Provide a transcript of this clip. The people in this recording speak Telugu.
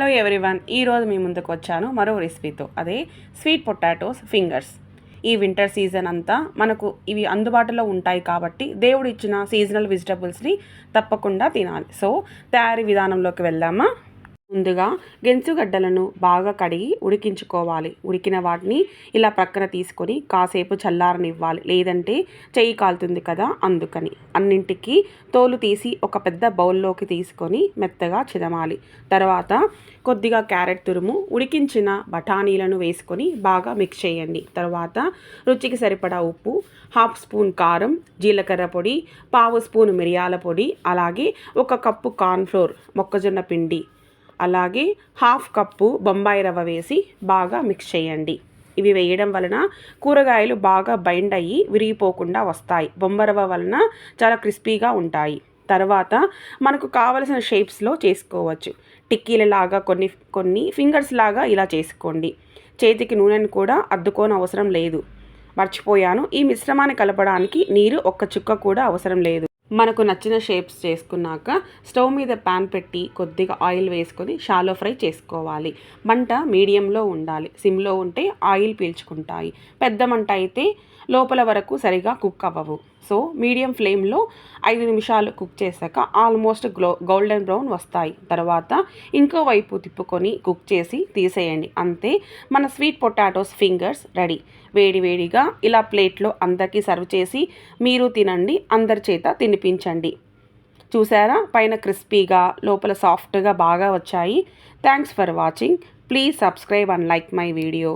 హలో ఎవ్రీవన్, ఈరోజు మీ ముందుకు వచ్చాను మరో రెసిపీతో. అదే స్వీట్ పొటాటోస్ ఫింగర్స్. ఈ వింటర్ సీజన్ అంతా మనకు ఇవి అందుబాటులో ఉంటాయి కాబట్టి దేవుడు ఇచ్చిన సీజనల్ వెజిటబుల్స్ని తప్పకుండా తినాలి. సో తయారీ విధానంలోకి వెళ్దామా. ముందుగా గెంచుగడ్డలను బాగా కడిగి ఉడికించుకోవాలి. ఉడికిన వాటిని ఇలా ప్రక్కన తీసుకొని కాసేపు చల్లారనివ్వాలి, లేదంటే చెయ్యి కాలుతుంది కదా, అందుకని. అన్నింటికి తోలు తీసి ఒక పెద్ద బౌల్లోకి తీసుకొని మెత్తగా చిదమాలి. తర్వాత కొద్దిగా క్యారెట్ తురుము, ఉడికించిన బఠానీలను వేసుకొని బాగా మిక్స్ చేయండి. తర్వాత రుచికి సరిపడా ఉప్పు, హాఫ్ స్పూన్ కారం, జీలకర్ర పొడి, పావు స్పూన్ మిరియాల పొడి, అలాగే 1 కప్పు కార్న్ఫ్లోర్ మొక్కజొన్న పిండి, అలాగే హాఫ్ కప్పు బొంబాయి రవ్వ వేసి బాగా మిక్స్ చేయండి. ఇవి వేయడం వలన కూరగాయలు బాగా బైండ్ అయ్యి విరిగిపోకుండా వస్తాయి. బొంబాయి రవ్వ వలన చాలా క్రిస్పీగా ఉంటాయి. తర్వాత మనకు కావలసిన షేప్స్లో చేసుకోవచ్చు. టిక్కీలలాగా కొన్ని ఫింగర్స్ లాగా ఇలా చేసుకోండి. చేతికి నూనెను కూడా అద్దుకోని అవసరం లేదు. మర్చిపోయాను, ఈ మిశ్రమాన్ని కలపడానికి నీరు ఒక్క చుక్క కూడా అవసరం లేదు. మనకు నచ్చిన షేప్స్ చేసుకున్నాక స్టవ్ మీద ప్యాన్ పెట్టి కొద్దిగా ఆయిల్ వేసుకొని షాలో ఫ్రై చేసుకోవాలి. మంట మీడియంలో ఉండాలి. సిమ్లో ఉంటే ఆయిల్ పీల్చుకుంటాయి. పెద్ద మంట అయితే లోపల వరకు సరిగా కుక్ అవ్వవు. సో మీడియం ఫ్లేమ్లో 5 నిమిషాలు కుక్ చేశాక ఆల్మోస్ట్ గోల్డెన్ బ్రౌన్ వస్తాయి. తర్వాత ఇంకో వైపు తిప్పుకొని కుక్ చేసి తీసేయండి. అంతే, మన స్వీట్ పొటాటోస్ ఫింగర్స్ రెడీ. వేడివేడిగా ఇలా ప్లేట్లో అందరికీ సర్వ్ చేసి మీరు తినండి, అందరి చేత తినిపించండి. చూసారా, పైన క్రిస్పీగా లోపల సాఫ్ట్గా బాగా వచ్చాయి. Thanks for watching. Please subscribe and like my video.